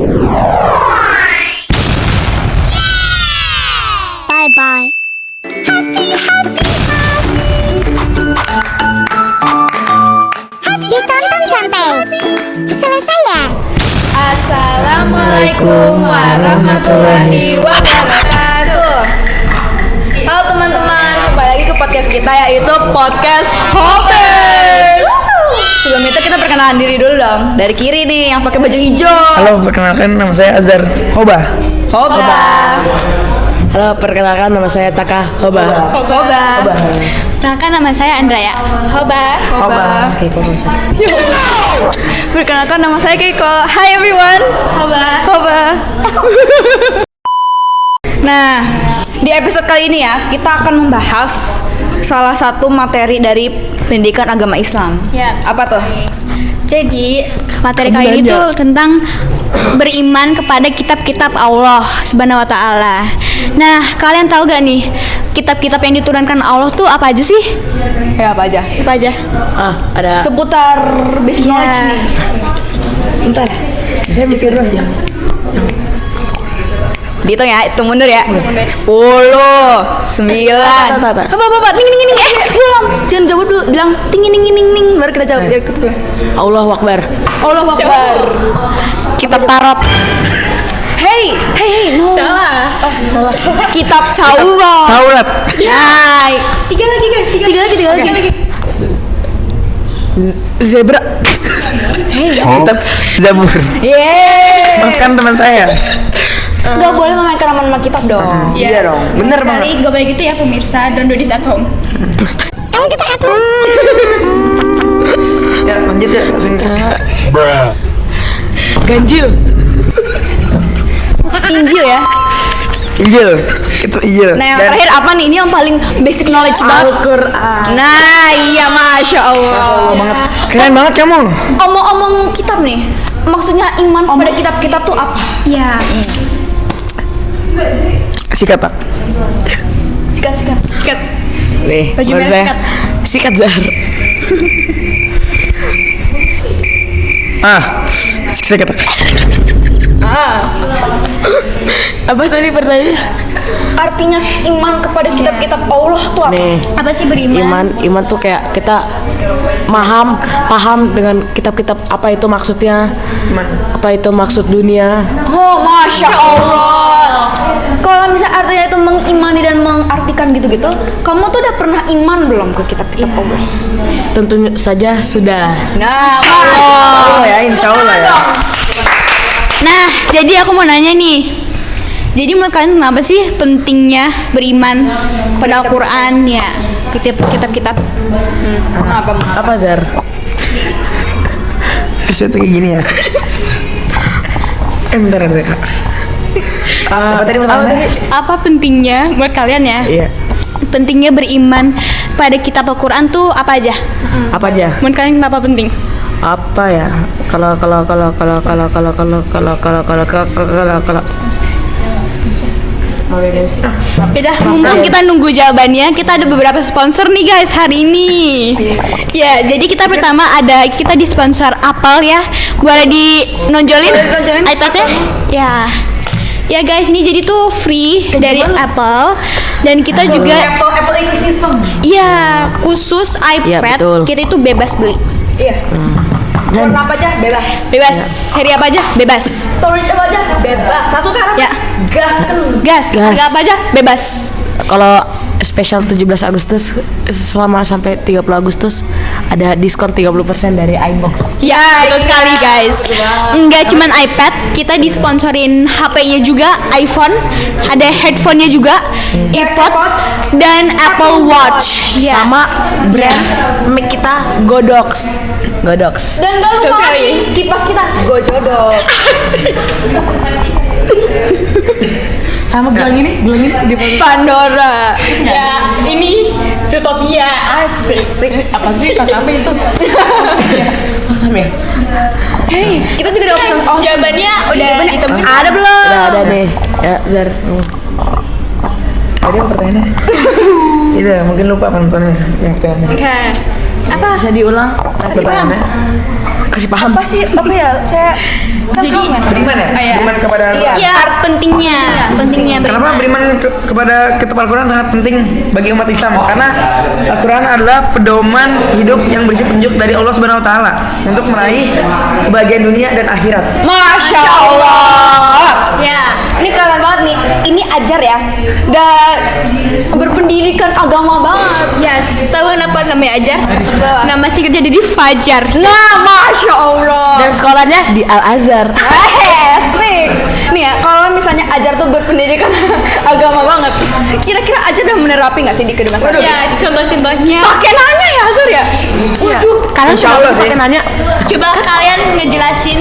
Bye bye. Ditonton sampai selesai ya. Assalamualaikum warahmatullahi wabarakatuh. Halo teman-teman, kembali lagi ke podcast kita yaitu podcast Hoppers. Sebelum itu kita perkenalan diri dulu dong. Dari kiri nih yang pakai baju hijau. Halo, perkenalkan nama saya Azhar Hoba. Halo, perkenalkan nama saya Taka Hoba. Perkenalkan nama saya Andrea. Hoba. Keiko Rosa. Perkenalkan nama saya Keiko. Hi everyone. Hoba. Nah, di episode kali ini ya kita akan membahas salah satu materi dari pendidikan agama Islam. Ya. Apa tuh? Jadi materi kali ini tuh tentang beriman kepada kitab-kitab Allah Subhanahu wa taala. Nah, kalian tahu gak nih kitab-kitab yang diturunkan Allah tuh apa aja sih? Ya apa aja? Apa aja? Ada. Seputar basic knowledge nih. Bentar. Saya mikir dulu. Dihitung ya, hitung mundur ya. 10, 9. Apa? Ting. Belum. Jangan jawab dulu. Bilang ting baru kita jawab. Allahu Akbar. Allahu Akbar. Kitab tarot. Hey, no. Salah. Kitab Taurat. Nah, Tiga lagi guys, tiga lagi. Zebra. Kitab Zabur. yeay. Maafkan teman saya. Gak boleh memainkan nama kitab dong. Iya dong, bener banget. Sekali gak boleh gitu ya pemirsa, don't do this at home. Emang kita atur. Ya, lanjut ya. Ganjil. Injil ya. Injil. Itu Injil. Nah yang terakhir apa nih? Ini yang paling basic knowledge banget. Al-Qur'an. Nah iya Masya Allah. banget. Keren banget kamu. Omong-omong kitab nih, maksudnya iman pada kitab-kitab tuh apa? Ya. Sikat, Pak. Sikat. Nih, Baju baru merah saya. Sikat Zahar. Sikat. Apa tadi pertanyaannya? Artinya iman kepada kitab-kitab Allah tuh apa? Nih, Apa sih beriman? iman tuh kayak kita paham dengan kitab-kitab apa itu maksudnya, apa itu maksud dunia. Oh Masya Allah. Kalau misalnya artinya itu mengimani dan mengartikan gitu-gitu, kamu tuh udah pernah iman belum ke kitab-kitab Allah? Tentu saja sudah. Nah, Oh ya, insya Allah ya. Nah, jadi aku mau nanya nih. Jadi menurut kalian kenapa sih pentingnya beriman pada Al-Quran ya? Kitab-kitab. Apa Zar? Harusnya tuh kayak gini ya. Bentar. Apa tadi pertanyaannya? Apa pentingnya menurut kalian ya? Iya. Pentingnya beriman pada kitab Al-Quran tuh apa aja? Apa aja? Menurut kalian kenapa penting? Apa ya? Kalau Udah, mumpung kita nunggu jawabannya, kita ada beberapa sponsor nih guys hari ini. Ya, jadi kita pertama kita di sponsor Apple ya. Boleh dinonjolin iPad-nya? Ya. Ya guys, ini jadi tuh free dari Apple dan kita juga Apple ecosystem. iya khusus Iya, iPad betul. kita itu bebas beli. Iya. Warna apa aja bebas. Bebas, seri apa aja bebas. Storage apa aja bebas. 1 terabyte. Ya. Gas. Gas, harga apa aja bebas. Kalau spesial 17 Agustus selama sampai 30 Agustus ada diskon 30% dari iBox. Ya, betul sekali guys. Enggak cuman iPad, kita disponsorin HP-nya juga, iPhone, ada headphone-nya juga, iPod dan Apple Watch. Ya. Sama brand mic kita Godox. Dan gak lupa lagi kipas kita Gojodok. Sama gelang ini di Pandora. Ya, ini Zootopia asik. apa sih kafe itu? Awesome ya. Hey, kita juga ada option awesome. Jawabannya udah ditemuin. Ada belum? Udah ada nih. Ya, Zar. Tadi apa pertanyaannya? Itu mungkin lupa penontonnya yang pertanyaannya. Oke. Apa? Bisa diulang? Pertanyaannya. Kasih paham. Apa sih? Apa ya? Saya kan Jadi- kamu kan? Beriman ya? Beriman kepada Iya. Ya, pentingnya Kenapa beriman kepada kitab Al-Quran sangat penting bagi umat Islam? Karena Al-Quran adalah pedoman hidup yang berisi petunjuk dari Allah Subhanahu Wa Taala untuk meraih kebahagiaan dunia dan akhirat. Masya Allah. Ya. Ini keren banget nih. Ini ajar ya. Dan berpendidikan agama banget. Yes, tahu kenapa namanya ajar? Nama singkatnya jadi Fajar. Nah, Masya Allah. Dan sekolahnya di Al-Azhar. Asik. Nih ya, kalau misalnya Ajar tuh berpendidikan agama banget. Kira-kira Ajar udah menerapi nggak sih di kehidupan sehari? Ya, contoh-contohnya. Pakai nanya ya, Azhar ya? Waduh. Kalian Insya Allah sih. pakai nanya. Coba kalian ngejelasin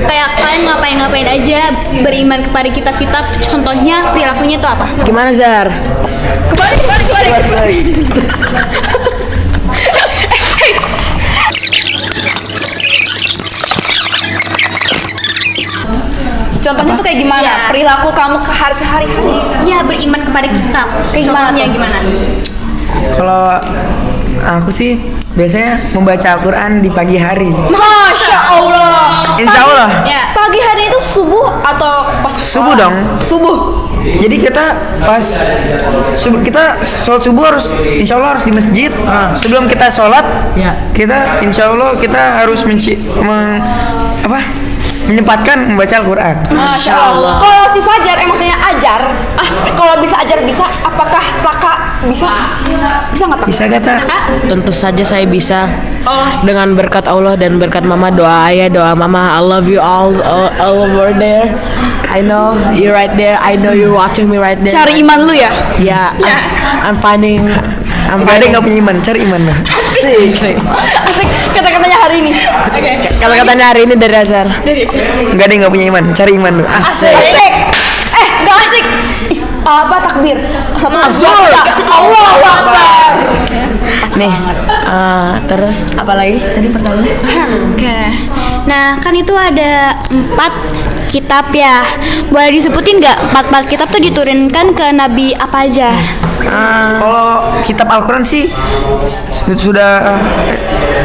kayak kalian ngapain aja beriman kepada kitab-kitab. Contohnya perilakunya itu apa? Gimana Zar? Kembali. Contohnya tuh kayak gimana? Iya. Perilaku kamu ke hari sehari-hari. Ya, beriman kepada kitab. Kayak gimana Contohnya tuh? gimana? Kalau aku sih biasanya membaca Al-Quran di pagi hari. Masya Allah. Insya Allah. Ya. Pagi hari itu subuh atau pas Subuh sekolah? dong. Subuh. Jadi kita pas subuh, kita sholat subuh harus insya Allah harus di masjid. Sebelum kita sholat, Ya. kita insya Allah kita harus menyempatkan membaca Al-Quran. Masya Allah. Kalau si Fajar, maksudnya Ajar. Kalau bisa Ajar bisa, apakah Taka bisa? Bisa nggak Tak? Bisa kata? Tentu saja saya bisa. Dengan berkat Allah dan berkat Mama, doa ayah, doa Mama. I love you all over there. I know you right there. I know you watching me right there. Cari iman lu ya. Ya, I'm finding. I'm Gak ada yang finding. gak punya iman, cari iman lah. Asik kata-katanya hari ini. Kalau katanya hari ini dari Azhar. Gak ada yang gak punya iman, cari iman lu. Asik. Asik. Gak asik. Apa takbir? Satu, dua, tiga. Allahu Akbar. Nih, terus apa lagi? Tadi pertanyaan. Oke. Nah, kan itu ada 4 kitab ya. Boleh disebutin nggak 4 kitab tuh diturunkan ke nabi apa aja? Kalau kitab Al-Quran sih sudah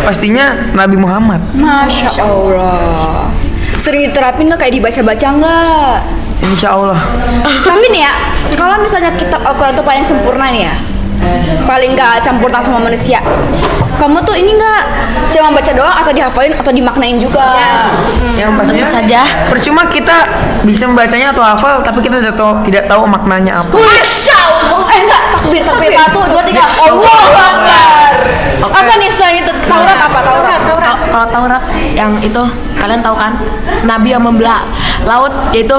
pastinya Nabi Muhammad. Masya Allah. Sering diterapin nggak kayak dibaca-baca nggak? Insya Allah. Tapi nih ya, kalau misalnya kitab Al-Quran itu paling sempurna nih ya, paling nggak campur tangan sama manusia, kamu tuh ini nggak cuma baca doang atau dihafalin atau dimaknain juga? Yang pastinya saja. percuma kita bisa membacanya atau hafal, tapi kita tidak tahu maknanya apa. Masya Allah. Enggak, takbir 1, 2, 3. Allahu Akbar. Apa nih selain itu? Taurat apa? Taurat. Kalau Taurat yang itu kalian tahu kan? Nabi yang membelah laut, yaitu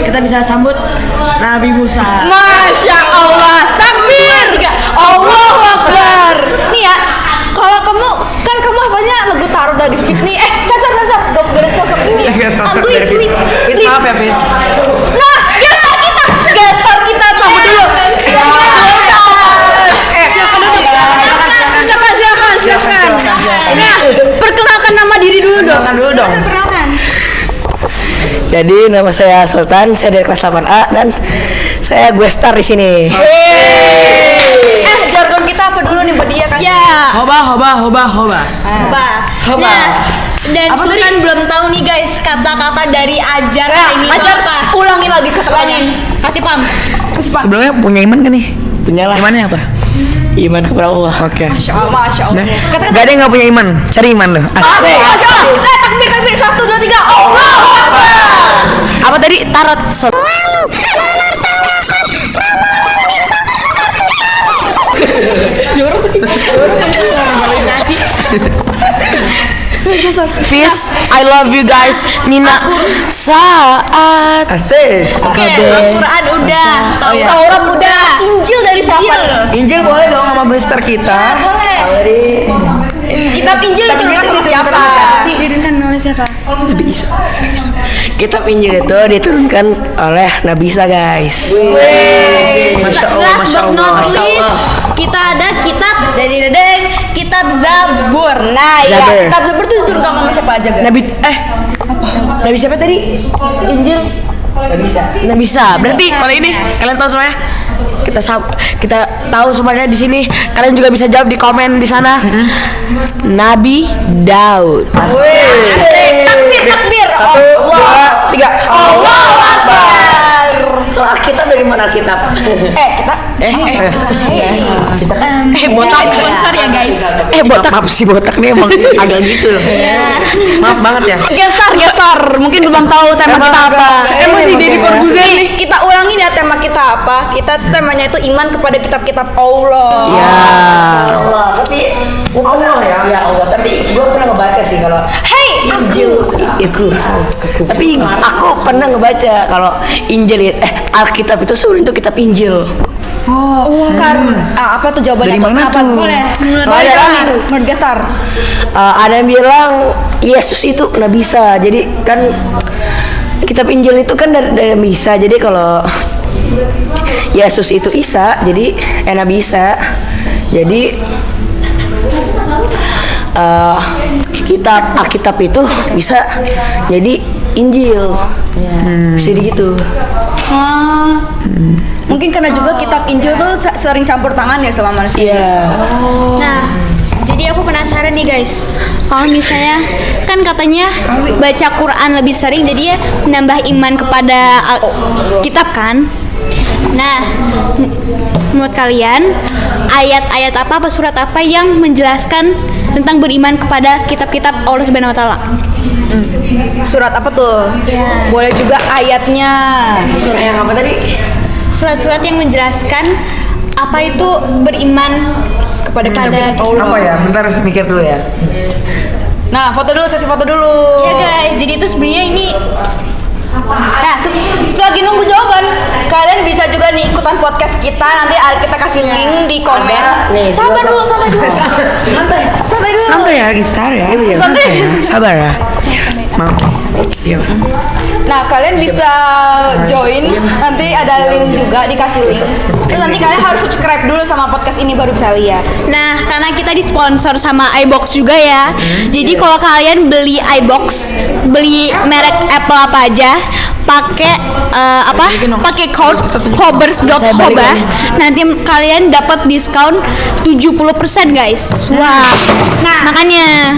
kita bisa sambut Nabi Musa. Masya Allah. Takbir. Allahu Akbar. Nih ya, kalau kamu kan kamu hafalnya lagu Taruh dari Fis nih. Cacar. Gak ada sponsor ini. Fis, maaf ya Fis. Nah, gestar kita sambut dulu. Silakan. Nah, perkenalkan nama diri dulu dong. Perkenalkan dulu dong. Perkenalkan. Jadi nama saya Sultan, saya dari kelas 8A dan saya gue star di sini. Jargon kita apa dulu nih buat dia kan? Ya. Hoba. Bah. Nah, dan Sultan belum tahu nih guys kata-kata dari ajar ini itu Ajar, apa? ulangi lagi katanya. Kasih paham. Sebelumnya punya iman kan nih? Punya lah. Imannya apa? Iman kepada Allah. Oke. Masya Allah. Nah, gak ada yang gak punya iman, cari iman lu. Asik. Masya Allah. Nah, takbir 1, 2, 3. Allahu Akbar. Apa tadi? Tarot. Fis, I love you guys. Nina, saat Asik. Oke, Al-Quran udah, Taurat udah, Injil dari siapa? Injil boleh dong sama gue star kita. Boleh. Kitab Injil diturunkan sama siapa? Diturunkan oleh siapa? Nabi Isa. Kitab Injil itu diturunkan oleh Nabi Isa guys. Masya Allah, Last Masya but not Allah. least, kita ada kitab dari Dedeng, kitab Zabur. Nah, ya, Zabur. kitab Zabur itu diturunkan sama siapa aja, guys? Nabi siapa tadi? Injil. Nabi Isa. Berarti kalau ini kalian tahu semuanya? kita tahu semuanya di sini. Kalian juga bisa jawab di komen di sana. Nabi Daud. Takbir. Satu, dua, tiga. Allahu Akbar. Kalau Alkitab dari mana Alkitab? Kita kan Botak. Sponsor ya guys. Botak. Maaf si botak nih emang agak gitu. Maaf banget ya. Gestar. Mungkin belum tahu tema kita apa. Emang si Deddy Corbuzier Nih, kita ulangin ya tema kita apa. Kita tuh temanya itu iman kepada kitab-kitab Allah. Ya. Allah, tapi Allah ya. Ya Allah, tapi gue pernah ngebaca sih kalau Injil itu. Tapi aku pernah ngebaca kalau Injil Alkitab itu sebenarnya itu kitab Injil. Apa tuh jawabannya? Dari mana Apa? tuh? Boleh. Menurut Oh, ada kalian, menurut Gestar. Ada yang bilang Yesus itu Nabi Isa. Jadi kan kitab Injil itu kan dari Nabi Isa. Jadi kalau Yesus itu Isa, jadi Nabi Isa. Jadi kitab Alkitab itu bisa jadi Injil. Bisa gitu. Mungkin karena juga kitab Injil tuh sering campur tangan ya sama manusia. Iya. Nah, jadi aku penasaran nih guys. Kalau misalnya kan katanya baca Quran lebih sering, jadi ya menambah iman kepada kitab kan. Nah, menurut kalian ayat-ayat apa surat apa yang menjelaskan tentang beriman kepada kitab-kitab Allah Subhanahu wa taala? Surat apa tuh? Boleh juga ayatnya. Surah yang apa tadi? Surat-surat yang menjelaskan apa itu beriman Kepada kitab-kitab Allah. Apa ya? Bentar mikir dulu ya. Nah, sesi foto dulu. Ya guys, jadi itu sebenarnya ini Nah, selagi nunggu jawaban, kalian bisa juga nih ikutan podcast kita. Nanti kita kasih link di komen. Nih, Sabar dulu. Santai dulu. Santai ya, Gistar ya. Santai. Ya. Sabar ya. Maaf. Iya. Nah, kalian bisa join. Nanti ada link juga, dikasih link. Terus nanti kalian harus subscribe dulu sama podcast ini baru bisa lihat. Nah, karena kita disponsor sama iBox juga ya. Jadi kalau kalian beli iBox, beli merek Apple apa aja, pakai pakai code hobers.hoba, nanti kalian dapat diskon 70% guys. Wah. Nah, Makanya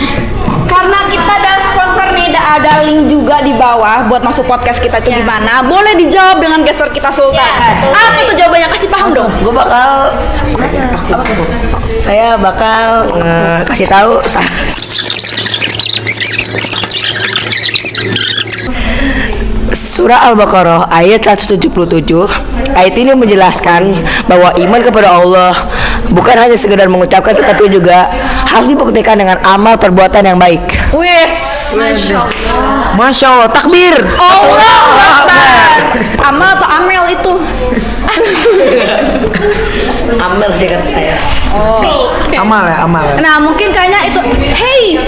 karena kita ada sponsor nih, ada link juga di bawah buat masuk podcast kita itu gimana. Boleh dijawab dengan gestur kita Sultan. Apa tuh jawabannya? Kasih paham dong. Gue bakal saya bakal kasih tahu Surah Al-Baqarah ayat 177. Ayat ini menjelaskan bahwa iman kepada Allah bukan hanya sekedar mengucapkan, tetapi juga harus dibuktikan dengan amal perbuatan yang baik. Wes. Masya Allah, takbir. Allahu Akbar. Amal atau amel itu? Amal sih kata saya. Amal ya, amal. Nah, mungkin kayaknya itu. Hey,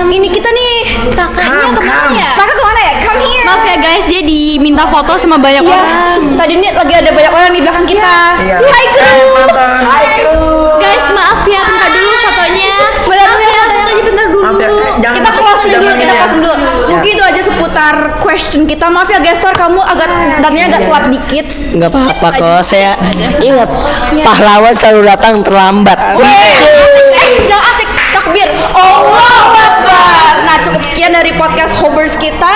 ini kita nih. kakaknya kemana ya? Kakak kemana ya? Come here. Maaf ya guys, dia diminta foto sama banyak Iya, orang. tadi ini lagi ada banyak orang di belakang kita. Iya. Hai kru. Guys, maaf ya, bentar dulu fotonya. Bentar dulu ya, Bentar dulu. Maaf ya, jangan Kita masuk, closing dulu, jangan kita ya. closing dulu. Ya. Mungkin itu aja seputar question kita. Maaf ya Gestar, kamu agak datanya agak telat dikit. Nggak apa-apa kok, saya ingat pahlawan selalu datang terlambat. Jangan asik takbir. Allahu Akbar. Nah, cukup sekian dari podcast Hobers kita.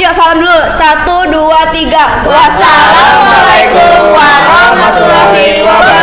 Yuk salam dulu. 1, 2, 3. Wassalamualaikum warahmatullahi wabarakatuh.